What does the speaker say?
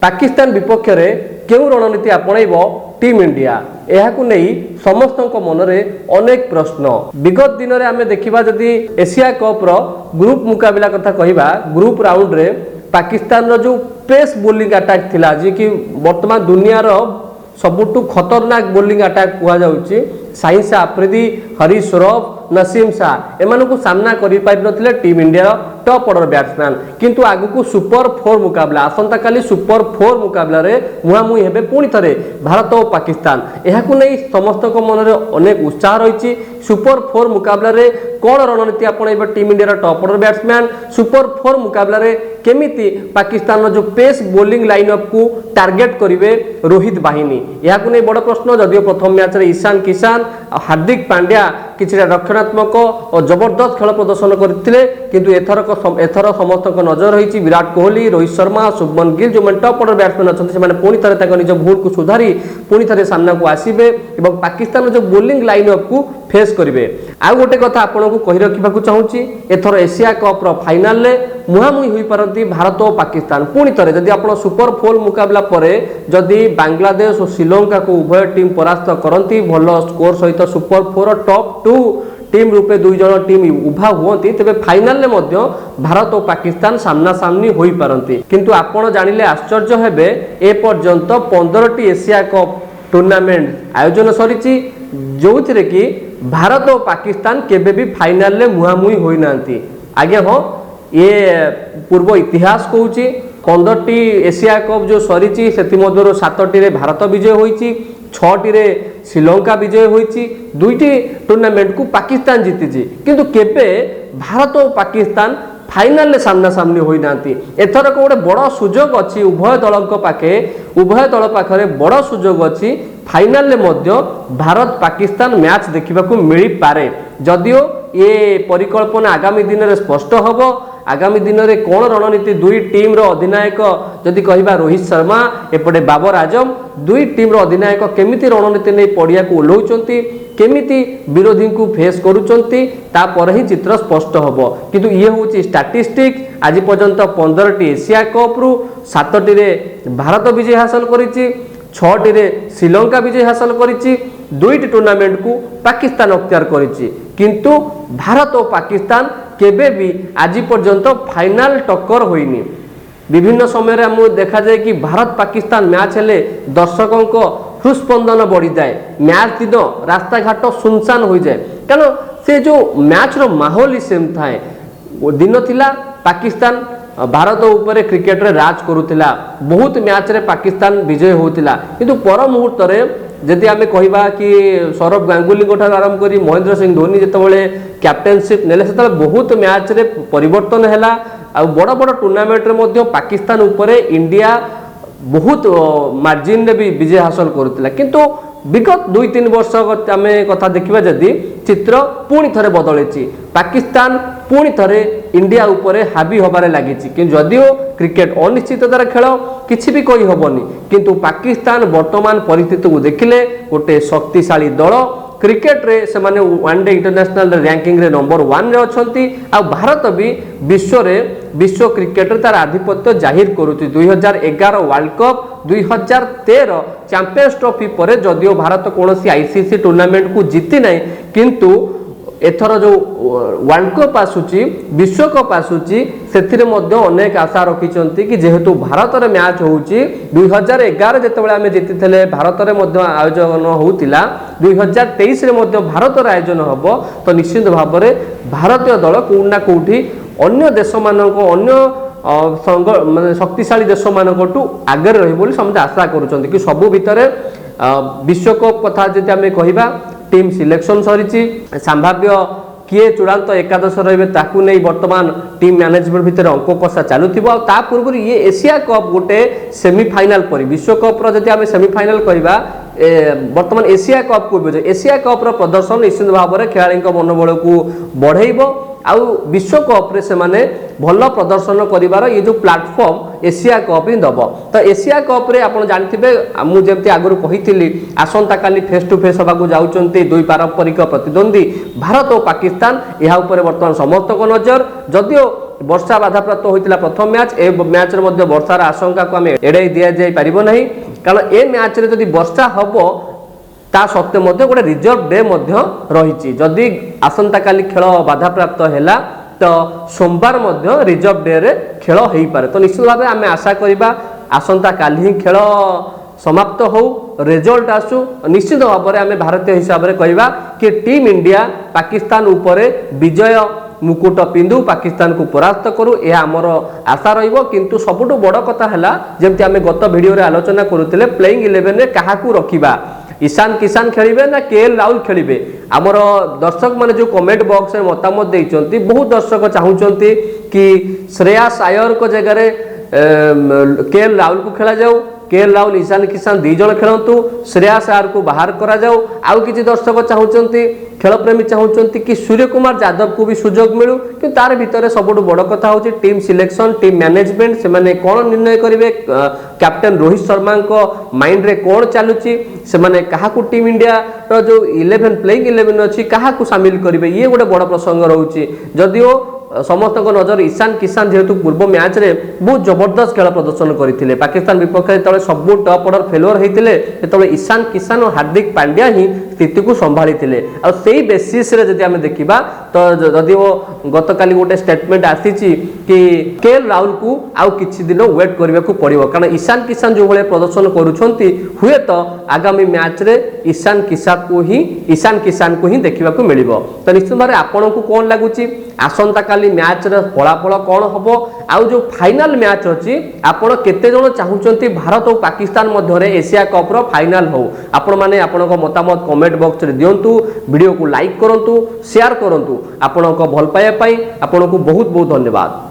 पाकिस्तान विपक्ष में क्यों रणनीति आपणब टीम इंडिया यह नहीं समस्त मनरे अनेक प्रश्न विगत दिन में आम देखा जदि एशिया कप ग्रुप मुकाबला कथा कहवा ग्रुप राउंड रे पाकिस्तान जो पेस बोलिंग अटैक थिला जी कि वर्तमान दुनिया सबुठु खतरनाक बोलिंग अटैक कहुच्छी साहिल शाह आफरीदी हरीश रफ नसीम शाह एमानकु सामना करि पारि नथिले team India top order batsman किंतु आगु सुपर 4 मुकाबला आसंता काली सुपर 4 मुकाबला रे मुहामुही हेबे पुणी थरे भारत और पाकिस्तान एहाकु नै समस्त मन रे अनेक उत्साह रही सुपर 4 मुकाबला रे कौन रणनीति आपणब team India top order batsman super 4 मुकाबला रे केमिति पाकिस्तान जो पेस बोलिंग लाइनअप को टार्गेट करिवे रोहित बाहिनी एहाकु नै बड़ प्रश्न जदियो प्रथम मैच रे ईशान किसान हार्दिक पांड्या किसी रक्षणात्मक और जबरदस्त खेल प्रदर्शन करते किंतु एथर समस्त नजर रही विराट कोहली रोहित शर्मा शुभमन गिल जो टॉप ऑर्डर बैट्समैन अच्छा से पुणी थे निज भूल को सुधारी पुणी थे सामना को आसवे और पाकिस्तान जो बोलिंग लाइनअप को फेस करेंगे आउ गोटे कथा आपको कही रखा चाहूँगी एथर एशिया कप फाइनाल मुहामुही हो पारती भारत और पाकिस्तान पुणी थे जदि आप सुपर 4 मुकाबला पर जदि बांग्लादेश और श्रीलंका को उभय टीम परास्त करती भल स्कोर सहित सुपर 4 टॉप 2 टीम रूपे दुई जन टीम उभा हुअती तेरे फाइनाल भारत और पाकिस्तान सामना सामनी हो पारती किंतु आपण जानिले आश्चर्य हेबे ए पर्यंत 15टी एशिया कप टूर्नामेंट आयोजन सरी जो थी कि भारत और पाकिस्तान केबे भी फाइनाल मुहामुही होई नांती आगे हाँ ये पूर्व इतिहास कहूँ 15टी एशिया कप जो सरी से 7टी भारत विजय होती 6टी श्रीलंका विजय होती 2टी टूर्नामेंट को पाकिस्तान जीति किंतु केबे भारत और पाकिस्तान फाइनाल सामना सामनी होई नांती एथर को गोटे बड़ सुजोग अच्छी उभय दल पाखे बड़ सुजोग अच्छी फाइनाल भारत पाकिस्तान मैच देखा मिल पारे जदियो ये परिकल्पना आगामी दिन में स्पष्ट हम आगामी दिन में कौन रणनीति दुई टीम अधिनायक जदि कहवा रोहित शर्मा एपटे बाबर आजम दुई टीम अधिनायक केमिति रणनीति नहीं पड़िया को ओह्लौंती केमिति विरोधी को फेस करुचंती तापर ही चित्र स्पष्ट हम किंतु ये हूँ स्टैटिस्टिक आज पर्यंत 15टी एशिया कप रु 7टी भारत विजय हासिल करिछि 6टी श्रीलंका विजय हासिल करिछि 2टी टूर्नामेंट को पाकिस्तान अख्तियार करिछि किंतु भारत और पाकिस्तान केबे भी आज पर्यंत फाइनाल टक्कर होइनी विभिन्न समय आम देखा जाए कि भारत पाकिस्तान मैच हेले दर्शकों को हृस्पंदन बढ़ी जाए मैच दिन रास्ता घाट सुनसान हो जाए कारण से जो मैच रो माहौल ही सेम थाए दिन थिला पाकिस्तान भारत ऊपर क्रिकेट रे राज करुला बहुत मैच रे पाकिस्तान विजय होतिला किंतु पर मुहूर्त रे जदि आम कहवा कि सौरभ गांगुली आरंभ कर महेंद्र सिंह धोनी जितेबाला कैप्टेनशिप नेले से बहुत मैच रे परिवर्तन है बड़ बड़ टूर्नामेंट रे पाकिस्तान ऊपर इंडिया बहुत मार्जिन रे भी विजय हासिल करुला किंतु विगत 2-3 वर्ष आम कथा देखा जदि चित्र पुणी थे बदली पाकिस्तान पुणी थे इंडिया उपरे हावी हबारे लगी कि जदियो क्रिकेट अनिश्चिततार खेल किसी भी कही हबनी किंतु पाकिस्तान वर्तमान परिस्थिति को देखिले गोटे शक्तिशाली दल क्रिकेट रे से माने वनडे इंटरनेशनल रैंकिंग रे नंबर 1 रे अछंती आ भारत भी विश्व क्रिकेट रे तार आधिपत्य जाहिर करुछि 2011 वर्ल्ड कप 2013 चैंपियंस ट्रॉफी पर जदियो भारत कोनोसी आईसीसी टूर्नामेंट को जीति नहीं किंतु एथर जो वर्ल्ड कप आसूची विश्व कप आसूची से अनेक आशा रखिंट कि जेहेतु भारत रे मैच होउची 2011 जितेबाला आम जीति भारत रे आयोजन होउतिला 2023 रे भारत रे आयोजन हम तो निश्चित भाव में भारतीय दल कोना कोठी अन्य देश मानक अन्य माने शक्तिशाली देश मानक आगे रही समझे आशा करुँच कि सबू भितर विश्वकप कथा जब आम कहवा टीम सिलेक्शन सरी संभाव्य किए चूड़ांत एकादश रे ताकू नहीं वर्तमान टीम मैनेजमेंट भितर अंक कषा चलुथिबो ता पूर्व ये एशिया कप गोटे सेमीफाइनाल पर विश्वकप जदि आम सेमीफाइनाल कहवा वर्तमान एशिया कप को एशिया कप प्रदर्शन निश्चित भाव में खेलाड़ी मनोबल को बढ़ेब आउ विश्वकप रे से माने भल प्रदर्शन करिवार ये जो प्लेटफॉर्म एशिया कप ही दब तो एशिया कप रे आपण जानथिबे मुझे आगु कही आसंता काली फेस टू फेस होगा जाउचंती दुई पारंपरिक प्रतिद्वंदी भारत और पाकिस्तान यह ऊपर वर्तमान समस्त नजर जदियो वर्षा बाधाप्राप्त होता प्रथम मैच ए मैच रे मध्य वर्षार आशंका को आम एड़ाई दि जाई पारिबो नहीं कारण ए मैच रे जदि वर्षा हबो ता सत्वे मध्य गोटे रिजर्व डे मध्य रही जदि आसंता काली खेल बाधाप्राप्त हैला तो सोमवार मध्य रिजर्व डे रे खेल हो पारे तो निश्चित भाव आम आशा करबा आसंता काली ही खेल समाप्त हो रिजल्ट आसु निश्चित भाव में आम भारतीय हिसाब से कहवा कि टीम इंडिया पाकिस्तान उपरे विजय मुकुट पिंधु पाकिस्तान को परास्त करू यह आमर आशा रहिबो किंतु सबुठु बड़ कथा है जमती आम गत भिडियो रे आलोचना करुले प्लेइंग 11 रे काहाकू रखिबा ईशान किसान खेलिबे ना केएल राहुल खेलिबे आमर दर्शक माने जो कमेंट बॉक्स में मतामत देइचंती बहुत दर्शक चाहूचंती कि श्रेयस आयर को जगह केएल राहुल को खेला जाऊ केएल राहुल ईशान किसान दी जन खेलतु श्रेयस आयर को बाहर करा जाऊ आउ किछि दर्शक चाहूचंती खेल प्रेमी चाहूचंती कि सूर्य कुमार यादव को भी सुजोग मिलू कि तार भितर सबुठ बड़ कथा होची टीम सिलेक्शन टीम मैनेजमेंट से माने कोन निर्णय करिवे कैप्टन रोहित शर्मा को माइंड रे कोन चालुची से माने काहाकू टीम इंडिया रो जो 11 प्लेइंग 11 अछि काहाकू शामिल करिवे ये गोटे बड़ प्रसंग रहउची जदिओ समस्त नजर ईशान किसान जेहेतु पूर्व मैच रे बहुत जबरदस्त खेल प्रदर्शन करते पाकिस्तान विपक्ष जो सब टॉप ऑर्डर फेलोर होते जो ईशान किसान और हार्दिक पांड्या ही स्थिति को संभाली से बेसीस जदि आम देखा तो जदि वो गत काली गोटे स्टेटमेंट आसी कि केएल राहुल को आउ किछि दिन वेट करने को पड़ो कारण ईशान किसान जो भाई प्रदर्शन करुँच हुए तो आगामी मैच रे ईशान किसान को ही देखा मिल तो निश्चित भाव आपन को कौन लगुच आसंता काली मैच रे फलाफल कौन हम आउ जो फाइनाल मैच अच्छी आपण केते जण चाहूचंती भारत और पाकिस्तान मध्य एशिया कप रो फाइनाल हो आपण माने आपणक मतामत कमेंट बॉक्स रे दियंतु वीडियो को लाइक करंतु शेयर करंतु आपणक भल पाइबा पई आपणक बहुत बहुत धन्यवाद।